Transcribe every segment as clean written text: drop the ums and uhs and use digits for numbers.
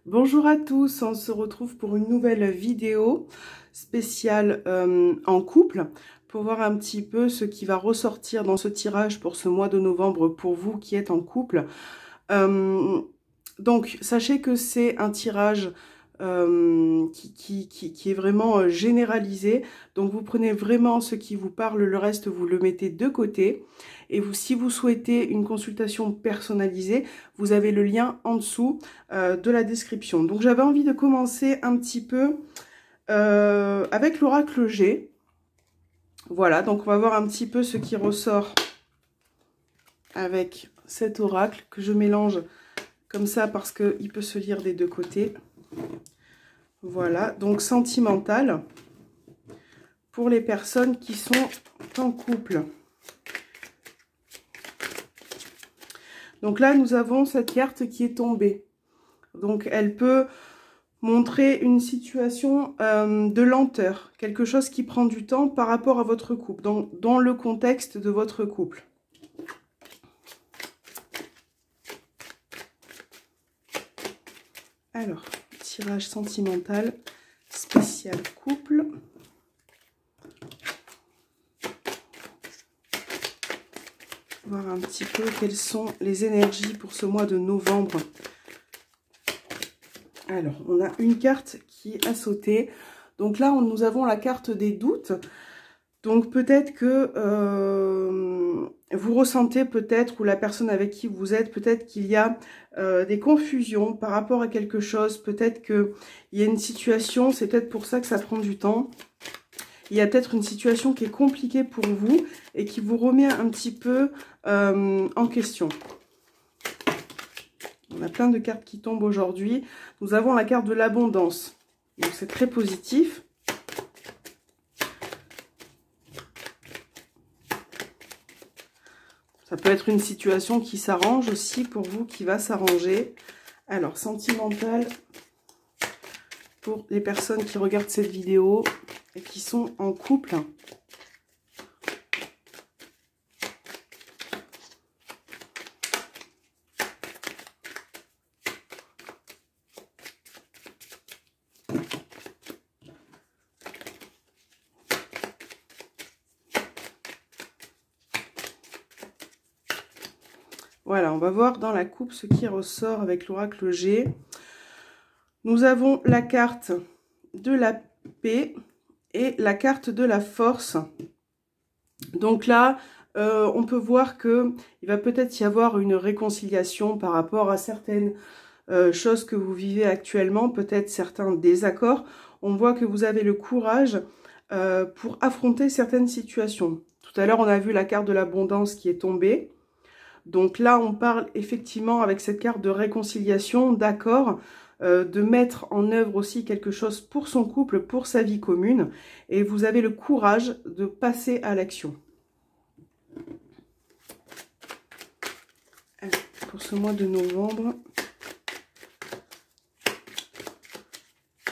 Bonjour à tous, on se retrouve pour une nouvelle vidéo spéciale en couple pour voir un petit peu ce qui va ressortir dans ce tirage pour ce mois de novembre pour vous qui êtes en couple. Donc sachez que c'est un tirage qui est vraiment généralisé, donc vous prenez vraiment ce qui vous parle, le reste vous le mettez de côté. Et vous, si vous souhaitez une consultation personnalisée, vous avez le lien en dessous de la description. Donc j'avais envie de commencer un petit peu avec l'oracle G. Voilà, donc on va voir un petit peu ce qui ressort avec cet oracle que je mélange comme ça parce qu'il peut se lire des deux côtés. Voilà, donc sentimental pour les personnes qui sont en couple. Donc là, nous avons cette carte qui est tombée. Donc elle peut montrer une situation de lenteur, quelque chose qui prend du temps par rapport à votre couple, dans le contexte de votre couple. Alors, tirage sentimental spécial couple. Voir un petit peu quelles sont les énergies pour ce mois de novembre. Alors, on a une carte qui a sauté. Donc là, nous avons la carte des doutes. Donc peut-être que vous ressentez peut-être, ou la personne avec qui vous êtes, peut-être qu'il y a des confusions par rapport à quelque chose. Peut-être qu'il y a une situation, c'est peut-être pour ça que ça prend du temps. Il y a peut-être une situation qui est compliquée pour vous et qui vous remet un petit peu en question. On a plein de cartes qui tombent aujourd'hui. Nous avons la carte de l'abondance. Donc c'est très positif. Ça peut être une situation qui s'arrange aussi pour vous, qui va s'arranger. Alors, sentimental pour les personnes qui regardent cette vidéo et qui sont en couple. Voilà, on va voir dans la coupe ce qui ressort avec l'oracle G. Nous avons la carte de la paix et la carte de la force. Donc là, on peut voir qu'il va peut-être y avoir une réconciliation par rapport à certaines choses que vous vivez actuellement, peut-être certains désaccords. On voit que vous avez le courage pour affronter certaines situations. Tout à l'heure, on a vu la carte de l'abondance qui est tombée. Donc là, on parle effectivement avec cette carte de réconciliation, d'accord, de mettre en œuvre aussi quelque chose pour son couple, pour sa vie commune. Et vous avez le courage de passer à l'action. Pour ce mois de novembre.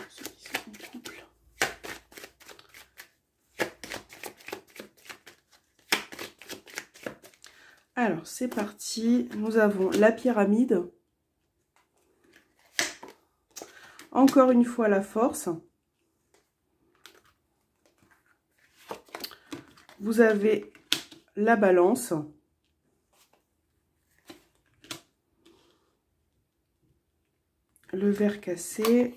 Ceux qui sont en couple. Alors, c'est parti. Nous avons la pyramide. Encore une fois, la force. Vous avez la balance. Le verre cassé.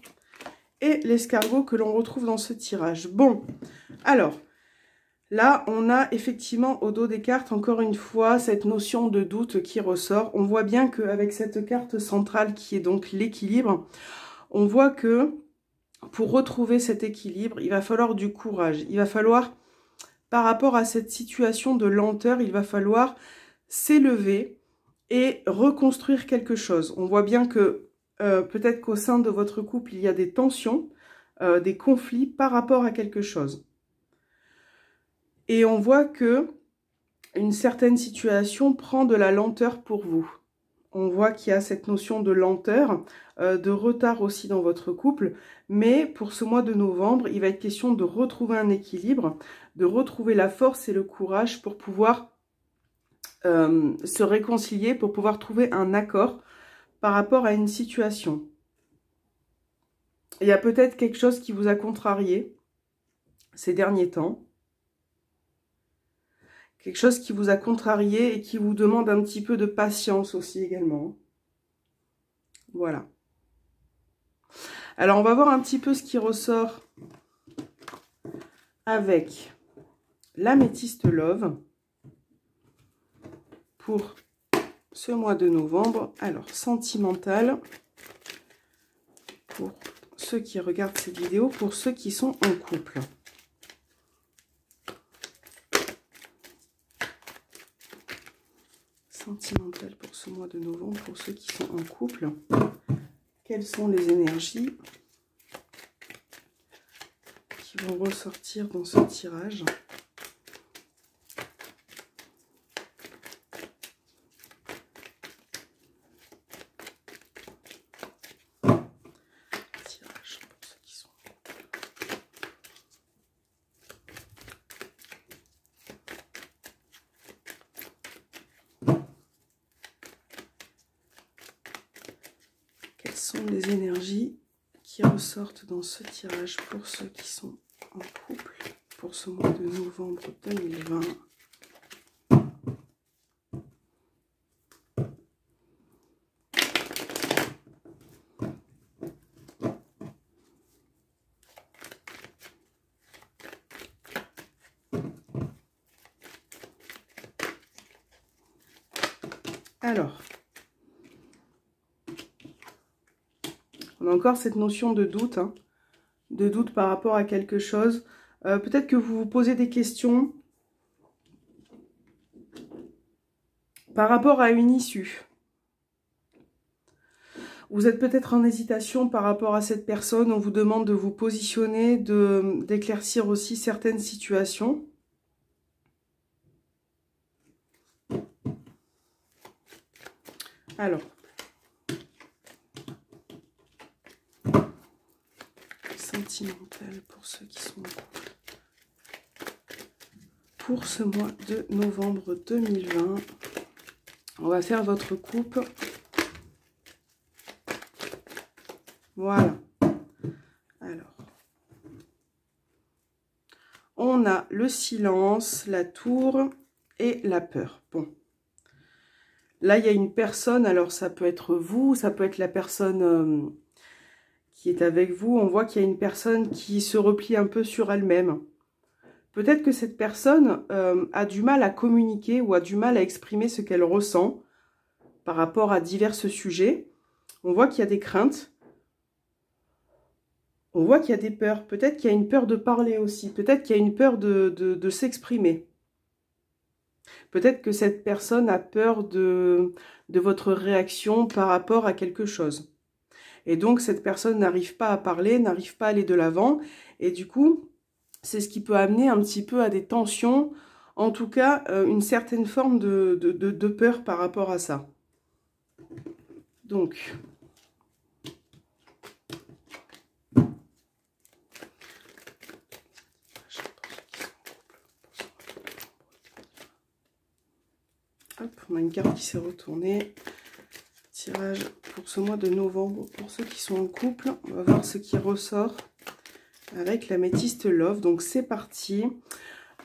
Et l'escargot que l'on retrouve dans ce tirage. Bon, alors... Là, on a effectivement au dos des cartes, encore une fois, cette notion de doute qui ressort. On voit bien qu'avec cette carte centrale qui est donc l'équilibre, on voit que pour retrouver cet équilibre, il va falloir du courage. Il va falloir, par rapport à cette situation de lenteur, il va falloir s'élever et reconstruire quelque chose. On voit bien que peut-être qu'au sein de votre couple, il y a des tensions, des conflits par rapport à quelque chose. Et on voit que une certaine situation prend de la lenteur pour vous. On voit qu'il y a cette notion de lenteur, de retard aussi dans votre couple. Mais pour ce mois de novembre, il va être question de retrouver un équilibre, de retrouver la force et le courage pour pouvoir se réconcilier, pour pouvoir trouver un accord par rapport à une situation. Il y a peut-être quelque chose qui vous a contrarié ces derniers temps. Quelque chose qui vous a contrarié et qui vous demande un petit peu de patience aussi également. Voilà. Alors, on va voir un petit peu ce qui ressort avec l'améthyste Love pour ce mois de novembre. Alors, sentimental pour ceux qui regardent cette vidéo, pour ceux qui sont en couple. Sentimental pour ce mois de novembre, pour ceux qui sont en couple. Quelles sont les énergies qui vont ressortir dans ce tirage? Tirage pour ceux qui sont en couple. Quelles sont les énergies qui ressortent dans ce tirage pour ceux qui sont en couple pour ce mois de novembre 2020? Alors, on a encore cette notion de doute, hein, de doute par rapport à quelque chose. Peut-être que vous vous posez des questions par rapport à une issue. Vous êtes peut-être en hésitation par rapport à cette personne. On vous demande de vous positionner, d'éclaircir aussi certaines situations. Alors, sentimental pour ceux qui sont en couple. Pour ce mois de novembre 2020, on va faire votre coupe. Voilà. Alors, on a le silence, la tour et la peur. Bon. Là, il y a une personne, alors ça peut être vous, ça peut être la personne qui est avec vous. On voit qu'il y a une personne qui se replie un peu sur elle-même. Peut-être que cette personne a du mal à communiquer ou a du mal à exprimer ce qu'elle ressent par rapport à divers sujets. On voit qu'il y a des craintes. On voit qu'il y a des peurs. Peut-être qu'il y a une peur de parler aussi. Peut-être qu'il y a une peur de s'exprimer. Peut-être que cette personne a peur de votre réaction par rapport à quelque chose. Et donc, cette personne n'arrive pas à parler, n'arrive pas à aller de l'avant. Et du coup, c'est ce qui peut amener un petit peu à des tensions. En tout cas, une certaine forme de peur par rapport à ça. Donc, hop, on a une carte qui s'est retournée. Tirage pour ce mois de novembre pour ceux qui sont en couple. On va voir ce qui ressort avec l'améthyste Love. Donc c'est parti.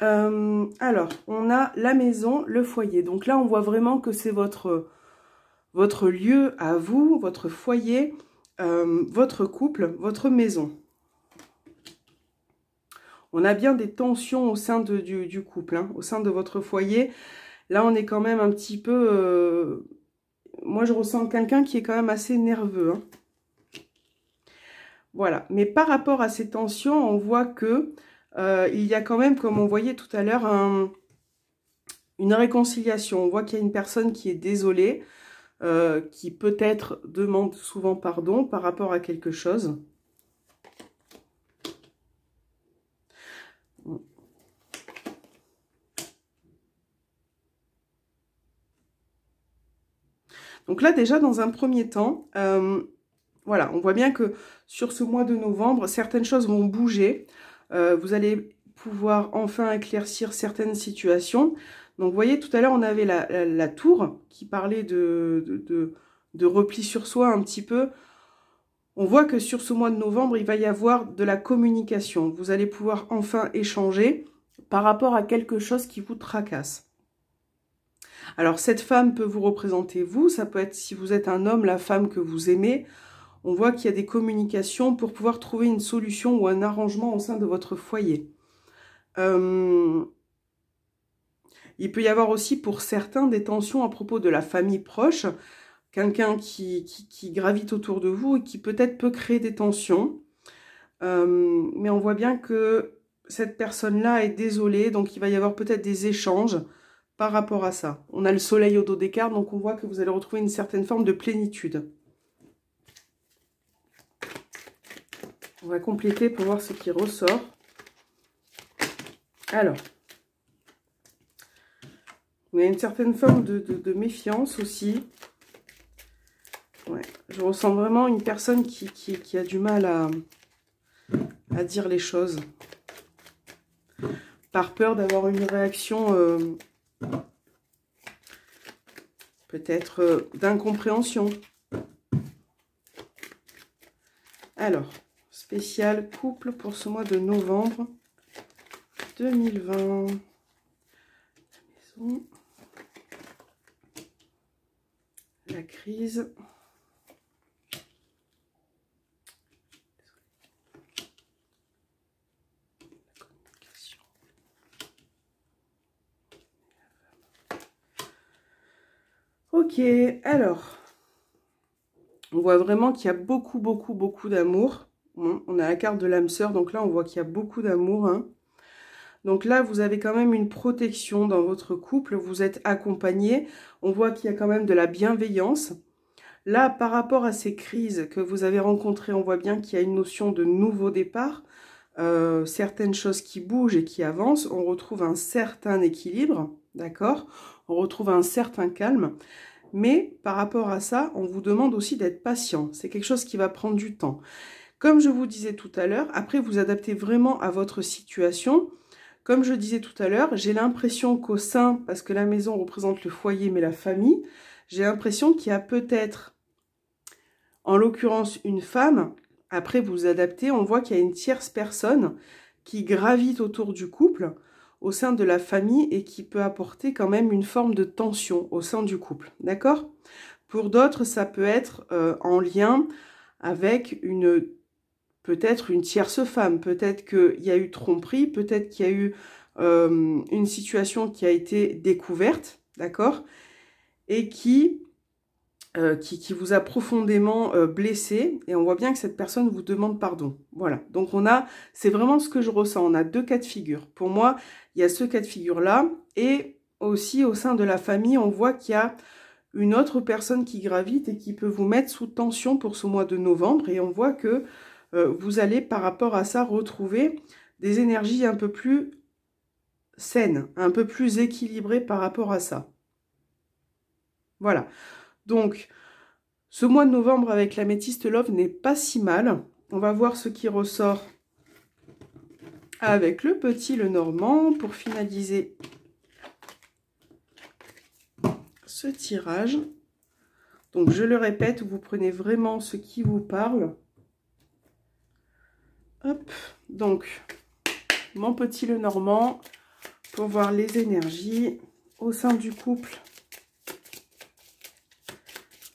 Alors, on a la maison, le foyer. Donc là, on voit vraiment que c'est votre lieu à vous, votre foyer, votre couple, votre maison. On a bien des tensions au sein du couple, hein, au sein de votre foyer. Là, on est quand même un petit peu... moi, je ressens quelqu'un qui est quand même assez nerveux. Hein. Voilà. Mais par rapport à ces tensions, on voit que il y a quand même, comme on voyait tout à l'heure, une réconciliation. On voit qu'il y a une personne qui est désolée, qui peut-être demande souvent pardon par rapport à quelque chose. Donc là, déjà, dans un premier temps, voilà, on voit bien que sur ce mois de novembre, certaines choses vont bouger. Vous allez pouvoir enfin éclaircir certaines situations. Donc, vous voyez, tout à l'heure, on avait la tour qui parlait de repli sur soi un petit peu. On voit que sur ce mois de novembre, il va y avoir de la communication. Vous allez pouvoir enfin échanger par rapport à quelque chose qui vous tracasse. Alors, cette femme peut vous représenter vous. Ça peut être, si vous êtes un homme, la femme que vous aimez. On voit qu'il y a des communications pour pouvoir trouver une solution ou un arrangement au sein de votre foyer. Il peut y avoir aussi pour certains des tensions à propos de la famille proche. Quelqu'un qui gravite autour de vous et qui peut-être peut créer des tensions. Mais on voit bien que cette personne-là est désolée. Donc, il va y avoir peut-être des échanges par rapport à ça. On a le soleil au dos des cartes. Donc, on voit que vous allez retrouver une certaine forme de plénitude. On va compléter pour voir ce qui ressort. Alors, il y a une certaine forme de méfiance aussi. Ouais, je ressens vraiment une personne qui a du mal à dire les choses. Par peur d'avoir une réaction peut-être d'incompréhension. Alors, spécial couple pour ce mois de novembre 2020. La maison. La crise. Ok, alors, on voit vraiment qu'il y a beaucoup d'amour. On a la carte de l'âme sœur, donc là, on voit qu'il y a beaucoup d'amour. Hein. Donc là, vous avez quand même une protection dans votre couple, vous êtes accompagné. On voit qu'il y a quand même de la bienveillance. Là, par rapport à ces crises que vous avez rencontrées, on voit bien qu'il y a une notion de nouveau départ. Certaines choses qui bougent et qui avancent. On retrouve un certain équilibre, d'accord? On retrouve un certain calme. Mais par rapport à ça, on vous demande aussi d'être patient. C'est quelque chose qui va prendre du temps. Comme je vous disais tout à l'heure, après vous adaptez vraiment à votre situation. Comme je disais tout à l'heure, j'ai l'impression qu'au sein, parce que la maison représente le foyer, mais la famille, j'ai l'impression qu'il y a peut-être, en l'occurrence, une femme. Après, vous adaptez, on voit qu'il y a une tierce personne qui gravite autour du couple, au sein de la famille, et qui peut apporter quand même une forme de tension au sein du couple. D'accord? Pour d'autres, ça peut être en lien avec peut-être une tierce femme, peut-être qu'il y a eu tromperie, peut-être qu'il y a eu une situation qui a été découverte, d'accord, et qui vous a profondément blessé, et on voit bien que cette personne vous demande pardon. Voilà, donc c'est vraiment ce que je ressens, on a deux cas de figure. Pour moi, il y a ce cas de figure-là, et aussi au sein de la famille, on voit qu'il y a une autre personne qui gravite et qui peut vous mettre sous tension pour ce mois de novembre, et on voit que vous allez par rapport à ça retrouver des énergies un peu plus saines, un peu plus équilibrées par rapport à ça. Voilà. Donc, ce mois de novembre avec l'améthyste Love n'est pas si mal. On va voir ce qui ressort avec le petit Lenormand pour finaliser ce tirage. Donc, je le répète, vous prenez vraiment ce qui vous parle. Hop, donc, mon petit Lenormand pour voir les énergies au sein du couple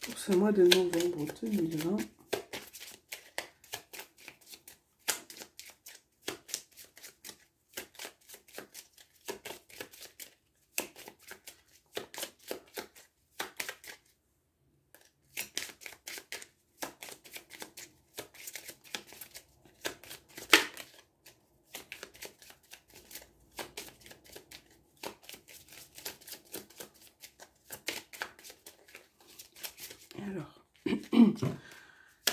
pour ce mois de novembre 2020. Alors,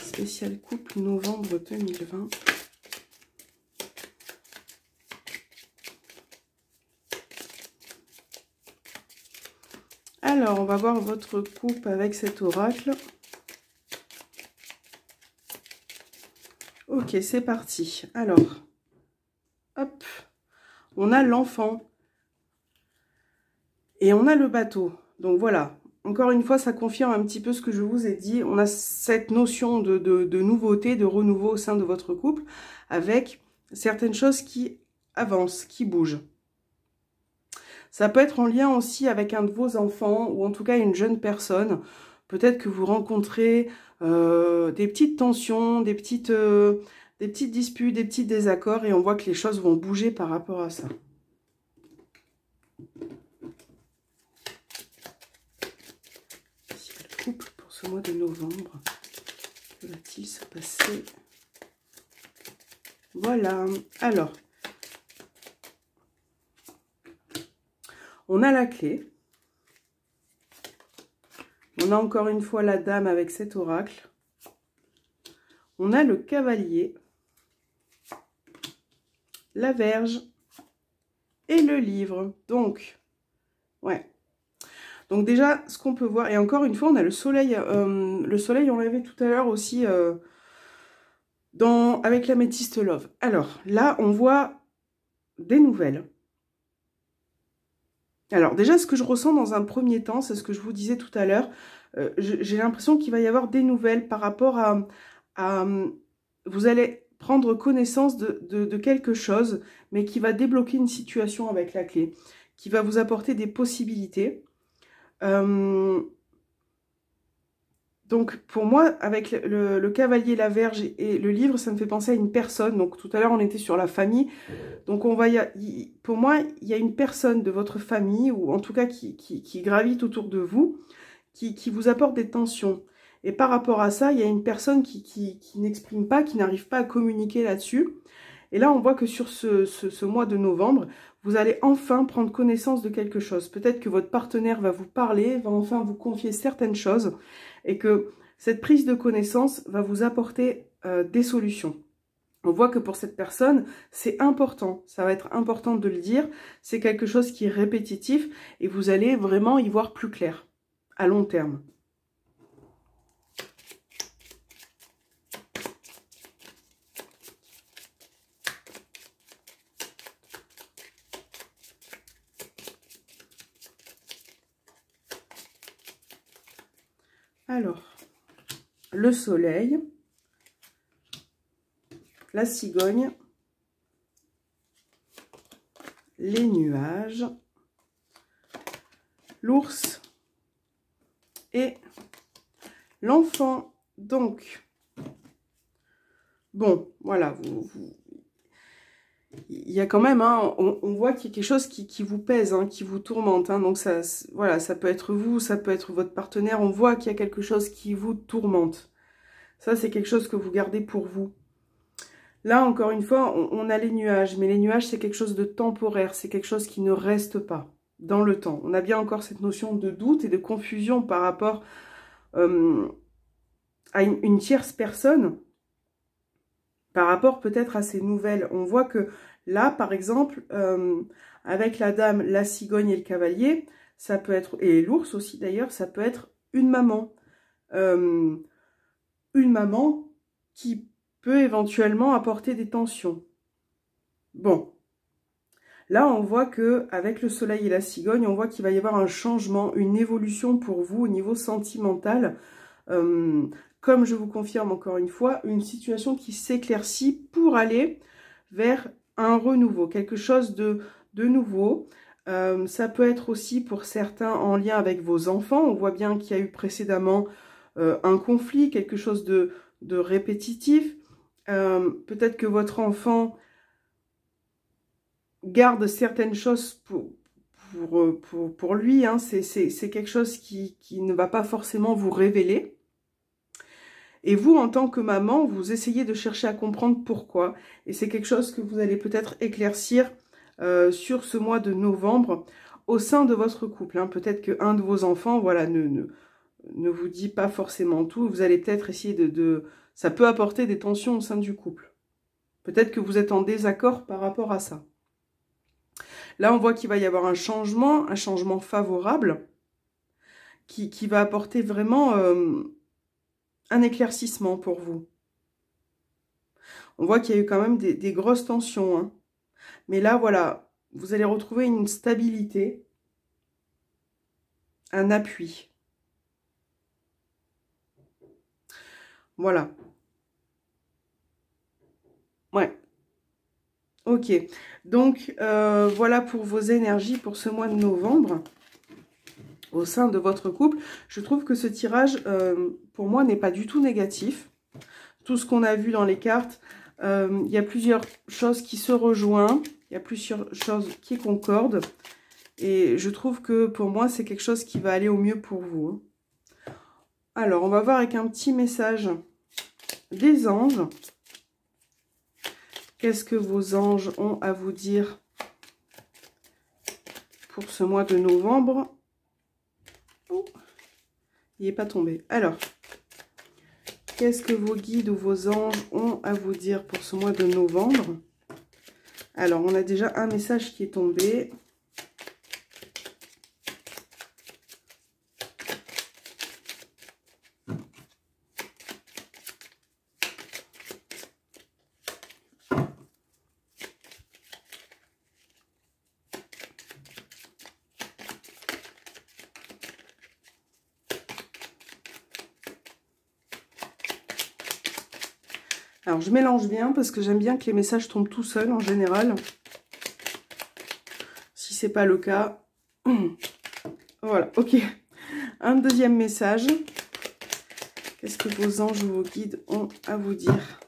spécial couple novembre 2020. Alors, on va voir votre couple avec cet oracle. Ok, c'est parti. Alors, hop, on a l'enfant et on a le bateau. Donc voilà, encore une fois, ça confirme un petit peu ce que je vous ai dit. On a cette notion de nouveauté, de renouveau au sein de votre couple, avec certaines choses qui avancent, qui bougent. Ça peut être en lien aussi avec un de vos enfants, ou en tout cas une jeune personne. Peut-être que vous rencontrez des petites tensions, des petites disputes, des petits désaccords, et on voit que les choses vont bouger par rapport à ça. Le couple pour ce mois de novembre, que va-t-il se passer? Voilà, alors, on a la clé. On a encore une fois la dame avec cet oracle. On a le cavalier, la Vierge et le livre. Donc, ouais. Donc déjà, ce qu'on peut voir, et encore une fois, on a le soleil. Le soleil, on l'avait tout à l'heure aussi avec l'améthyste love. Alors, là, on voit des nouvelles. Alors, déjà, ce que je ressens dans un premier temps, c'est ce que je vous disais tout à l'heure. J'ai l'impression qu'il va y avoir des nouvelles par rapport à vous allez prendre connaissance de quelque chose, mais qui va débloquer une situation avec la clé, qui va vous apporter des possibilités. Donc, pour moi, avec le cavalier, la Vierge et le livre, ça me fait penser à une personne. Donc, tout à l'heure, on était sur la famille. Donc, pour moi, il y a une personne de votre famille, ou en tout cas qui gravite autour de vous, qui vous apporte des tensions. Et par rapport à ça, il y a une personne qui n'exprime pas, qui n'arrive pas à communiquer là-dessus. Et là, on voit que sur ce mois de novembre, vous allez enfin prendre connaissance de quelque chose. Peut-être que votre partenaire va vous parler, va enfin vous confier certaines choses, et que cette prise de connaissance va vous apporter des solutions. On voit que pour cette personne, c'est important, ça va être important de le dire, c'est quelque chose qui est répétitif, et vous allez vraiment y voir plus clair, à long terme. Alors, le soleil, la cigogne, les nuages, l'ours et l'enfant. Donc, bon, voilà, il y a quand même, hein, on voit qu'il y a quelque chose qui vous pèse, hein, qui vous tourmente. Hein, donc, ça, voilà, ça peut être vous, ça peut être votre partenaire. On voit qu'il y a quelque chose qui vous tourmente. Ça, c'est quelque chose que vous gardez pour vous. Là, encore une fois, on a les nuages. Mais les nuages, c'est quelque chose de temporaire. C'est quelque chose qui ne reste pas dans le temps. On a bien encore cette notion de doute et de confusion par rapport à une tierce personne. Par rapport peut-être à ces nouvelles. On voit que là, par exemple, avec la dame, la cigogne et le cavalier, ça peut être, et l'ours aussi d'ailleurs, ça peut être une maman. Une maman qui peut éventuellement apporter des tensions. Bon. Là, on voit que avec le soleil et la cigogne, on voit qu'il va y avoir un changement, une évolution pour vous au niveau sentimental. Comme je vous confirme encore une fois, une situation qui s'éclaircit pour aller vers un renouveau, quelque chose de nouveau. Ça peut être aussi pour certains en lien avec vos enfants. On voit bien qu'il y a eu précédemment un conflit, quelque chose de répétitif. Peut-être que votre enfant garde certaines choses pour lui. Hein. C'est quelque chose qui ne va pas forcément vous révéler. Et vous, en tant que maman, vous essayez de chercher à comprendre pourquoi. Et c'est quelque chose que vous allez peut-être éclaircir sur ce mois de novembre au sein de votre couple. Hein. Peut-être qu'un de vos enfants, voilà, ne vous dit pas forcément tout. Vous allez peut-être essayer ça peut apporter des tensions au sein du couple. Peut-être que vous êtes en désaccord par rapport à ça. Là, on voit qu'il va y avoir un changement favorable qui va apporter vraiment un éclaircissement pour vous. On voit qu'il y a eu quand même des grosses tensions. Hein. Mais là, voilà, vous allez retrouver une stabilité, un appui. Voilà. Ouais. Ok. Donc, voilà pour vos énergies pour ce mois de novembre. Au sein de votre couple, je trouve que ce tirage, pour moi, n'est pas du tout négatif. Tout ce qu'on a vu dans les cartes, il y a plusieurs choses qui se rejoignent, il y a plusieurs choses qui concordent. Et je trouve que pour moi, c'est quelque chose qui va aller au mieux pour vous. Alors, on va voir avec un petit message des anges. Qu'est-ce que vos anges ont à vous dire pour ce mois de novembre? Oh, il n'est pas tombé. Alors, qu'est-ce que vos guides ou vos anges ont à vous dire pour ce mois de novembre? Alors, on a déjà un message qui est tombé. Alors, je mélange bien parce que j'aime bien que les messages tombent tout seuls en général. Si ce n'est pas le cas, voilà, ok. Un deuxième message. Qu'est-ce que vos anges ou vos guides ont à vous dire?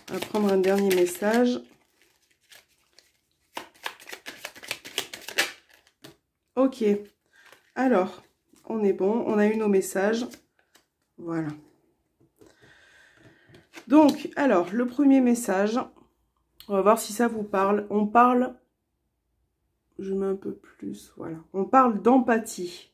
On va prendre un dernier message. Ok. Alors, on est bon. On a eu nos messages. Voilà. Donc, alors, le premier message. On va voir si ça vous parle. On parle... Je mets un peu plus, voilà. On parle d'empathie.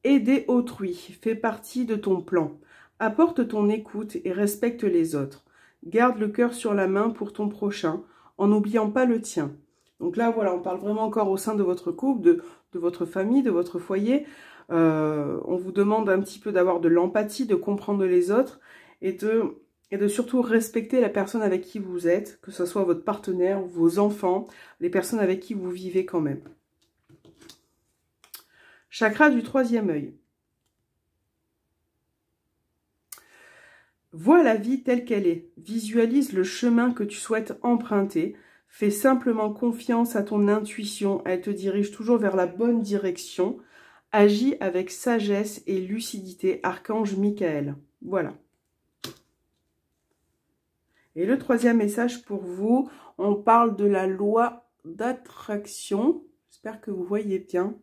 Aider autrui fait partie de ton plan. Apporte ton écoute et respecte les autres. Garde le cœur sur la main pour ton prochain, en n'oubliant pas le tien. Donc là, voilà, on parle vraiment encore au sein de votre couple, de votre famille, de votre foyer. On vous demande un petit peu d'avoir de l'empathie, de comprendre les autres et de surtout respecter la personne avec qui vous êtes, que ce soit votre partenaire, vos enfants, les personnes avec qui vous vivez quand même. Chakra du troisième œil. Vois la vie telle qu'elle est. Visualise le chemin que tu souhaites emprunter. Fais simplement confiance à ton intuition. Elle te dirige toujours vers la bonne direction. Agis avec sagesse et lucidité. Archange Michael. Voilà. Et le troisième message pour vous, on parle de la loi d'attraction. J'espère que vous voyez bien.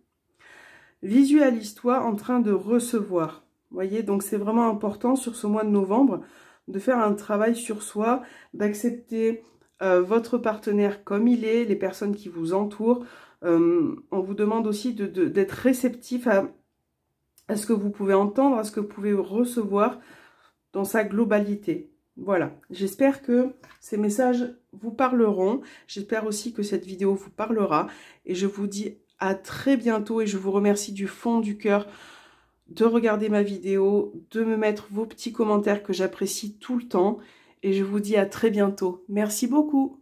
Visualise-toi en train de recevoir. Vous voyez, donc c'est vraiment important sur ce mois de novembre de faire un travail sur soi, d'accepter votre partenaire comme il est, les personnes qui vous entourent. On vous demande aussi d'être réceptif à ce que vous pouvez entendre, à ce que vous pouvez recevoir dans sa globalité. Voilà, j'espère que ces messages vous parleront. J'espère aussi que cette vidéo vous parlera. Et je vous dis à très bientôt et je vous remercie du fond du cœur de regarder ma vidéo, de me mettre vos petits commentaires que j'apprécie tout le temps. Et je vous dis à très bientôt. Merci beaucoup.